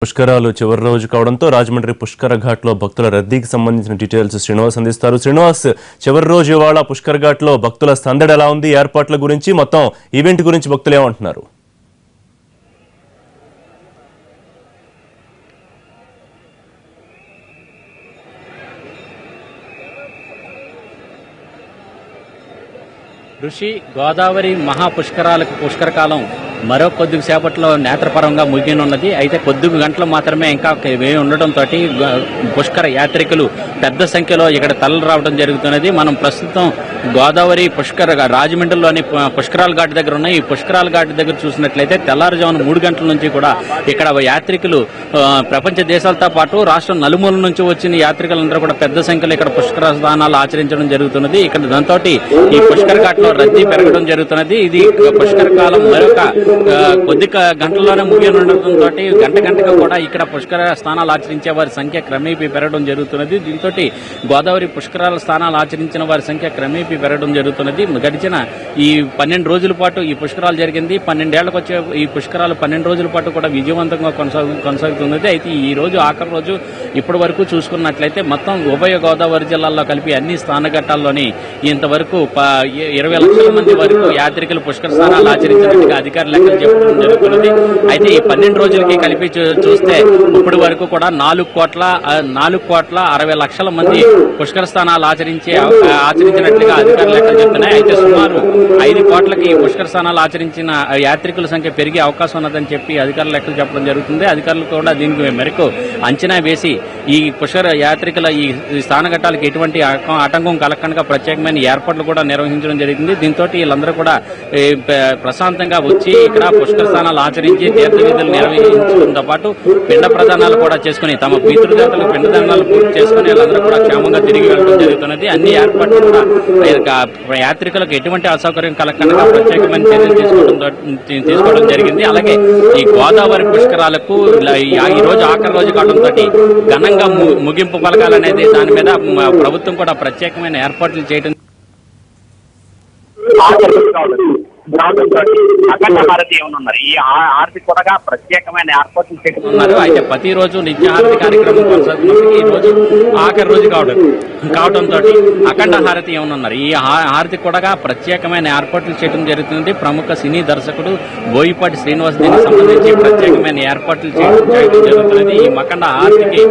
పుష్కరాలు చివరి రోజు కావడంతో రాజమండ్రి పుష్కర ఘాట్ లో భక్తుల రద్దీకి సంబంధించిన డీటెయిల్స్ శ్రీనివాస్ అందిస్తారు. శ్రీనివాస్, చివరి రోజు ఇవాళ పుష్కర ఘాట్ లో భక్తుల సందడి ఎలా ఉంది, ఏర్పాట్ల గురించి, మొత్తం ఈవెంట్ గురించి భక్తులు ఏమంటున్నారు? ఋషి గోదావరి మహాపుష్కరాలకు పుష్కరకాలం మరో కొద్ది సేపట్లో నేత్రపరంగా ముగినున్నది. అయితే కొద్ది గంటలు మాత్రమే ఇంకా ఉండటంతో పుష్కర యాత్రికులు పెద్ద సంఖ్యలో ఇక్కడ తరలి రావడం జరుగుతున్నది. మనం ప్రస్తుతం గోదావరి రాజమండ్రిలోని పుష్కరాల ఘాట్ దగ్గర ఉన్న ఈ పుష్కరాల ఘాట్ దగ్గర చూసినట్లయితే తెల్లారుజామున 3 గంటల నుంచి కూడా ఇక్కడ యాత్రికులు ప్రపంచ దేశాలతో పాటు రాష్ట్రం నలుమూల నుంచి వచ్చిన యాత్రికులందరూ కూడా పెద్ద సంఖ్యలో ఇక్కడ పుష్కర స్నానాలు ఆచరించడం జరుగుతున్నది. ఇక్కడ దాంతో ఈ పుష్కర ఘాట్ లో రద్దీ పెరగడం జరుగుతున్నది. ఇది పుష్కర కాలం మరొక కొద్ది గంటల్లోనే ముగియనుండటంతో గంటగా కూడా ఇక్కడ పుష్కర స్నానాలు ఆచరించే వారి సంఖ్య క్రమేపీ పెరగడం జరుగుతున్నది. దీంతో గోదావరి పుష్కరాల స్నానాలు ఆచరించిన వారి సంఖ్య క్రమేపీ పెరగడం జరుగుతున్నది. గడిచిన ఈ 12 రోజుల పాటు ఈ పుష్కరాలు జరిగింది. 12 ఏళ్లకు వచ్చే ఈ పుష్కరాలు 12 రోజుల పాటు కూడా విజయవంతంగా కొనసాగుతున్నది. అయితే ఈ రోజు ఆఖరి రోజు ఇప్పటి వరకు చూసుకున్నట్లయితే మొత్తం ఉభయ గోదావరి జిల్లాల్లో కలిపి అన్ని స్నానఘట్టాల్లోని ఇంతవరకు 20 లక్షల మంది వరకు యాత్రికులు పుష్కర స్నానాలు ఆచరించినట్టుగా అధికారులు లెక్కలు చెప్పడం జరుగుతున్నది. అయితే ఈ 12 రోజులకి కలిపి చూస్తే ఇప్పటి వరకు కూడా 4,60,00,000 మంది పుష్కర స్నానాలు ఆచరించినట్లుగా అధికారులు లెక్కలు చెప్తున్నాయి. అయితే సుమారు 5 కోట్లకి పుష్కర స్నానాలు ఆచరించిన యాత్రికుల సంఖ్య పెరిగే అవకాశం ఉన్నదని చెప్పి అధికారులు లెక్కలు చెప్పడం జరుగుతుంది. అధికారులు కూడా దీనికి మేరకు అంచనా వేసి ఈ పుష్కర యాత్రికుల ఈ స్నానఘట్టాలకు ఎటువంటి ఆటంకం కలగకుండా ప్రత్యేకమైన ఏర్పాట్లు కూడా నిర్వహించడం జరిగింది. దీంతో వీళ్ళందరూ కూడా ప్రశాంతంగా వచ్చి ఇక్కడ పుష్కర స్నానాలు ఆచరించి తీర్థ విధులు నిర్వహించడంతో పాటు పిండ ప్రదానాలు కూడా చేసుకుని తమ పితృదేవతలకు పిండదానాలు పూర్తి చేసుకుని వీళ్ళందరూ కూడా క్షేమంగా తిరిగి వెళ్ళడం జరుగుతున్నది. అన్ని ఏర్పాట్లు కూడా యాత్రికులకు ఎటువంటి అసౌకర్యం కలగకుండా ప్రత్యేకమైన చర్యలు తీసుకోవడం జరిగింది. అలాగే ఈ గోదావరి పుష్కరాలకు ఈ రోజు ఆఖరి రోజు కావడంతో ఘనంగా ముగింపు పలకాలనేది దాని మీద ప్రభుత్వం కూడా ప్రత్యేకమైన ఏర్పాట్లు చేయడం అఖండ హారతి ఏమన్నారు. ఈ హారతి కూడా ప్రత్యేకమైన ఏర్పాట్లు చేస్తున్నారు. అయితే ప్రతిరోజు నిత్యహారతి కార్యక్రమం కొనసాగుతున్నప్పటికీ ఈ రోజు ఆఖరి రోజు కావడంతో అఖండ హారతి ఏమన్నారు. ఈ హారతి కూడా ప్రత్యేకమైన ఏర్పాట్లు చేయడం జరుగుతుంది. ప్రముఖ సినీ దర్శకుడు బోయిపాటి శ్రీనివాస్ దీనికి సంబంధించి ప్రత్యేకమైన ఏర్పాట్లు చేయడం జరుగుతున్నది. ఈ అఖండ హారతికి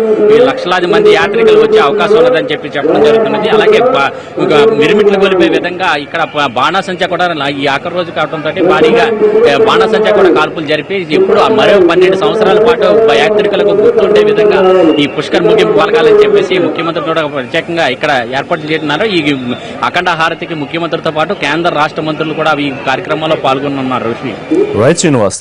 లక్షలాది మంది యాత్రికులు వచ్చే అవకాశం ఉన్నదని చెప్పడం జరుగుతున్నది. అలాగే మిరుమిట్లు గొలిపే విధంగా ఇక్కడ బాణాసంచా కూడా ఈ ఆఖరి రోజు కావడంతో భారీగా బాణాసంచా కూడా కాల్పులు జరిపి ఇప్పుడు మరో 12 సంవత్సరాల పాటు యాత్రికులకు గుర్తుండే విధంగా ఈ పుష్కర్ ముగింపు పలకాలని చెప్పేసి ముఖ్యమంత్రి కూడా ప్రత్యేకంగా ఇక్కడ ఏర్పాట్లు చేస్తున్నారు. ఈ అఖండ హారతికి ముఖ్యమంత్రితో పాటు కేంద్ర రాష్ట్ర మంత్రులు కూడా ఈ కార్యక్రమంలో పాల్గొనున్నారు. రైట్ శ్రీనివాస్.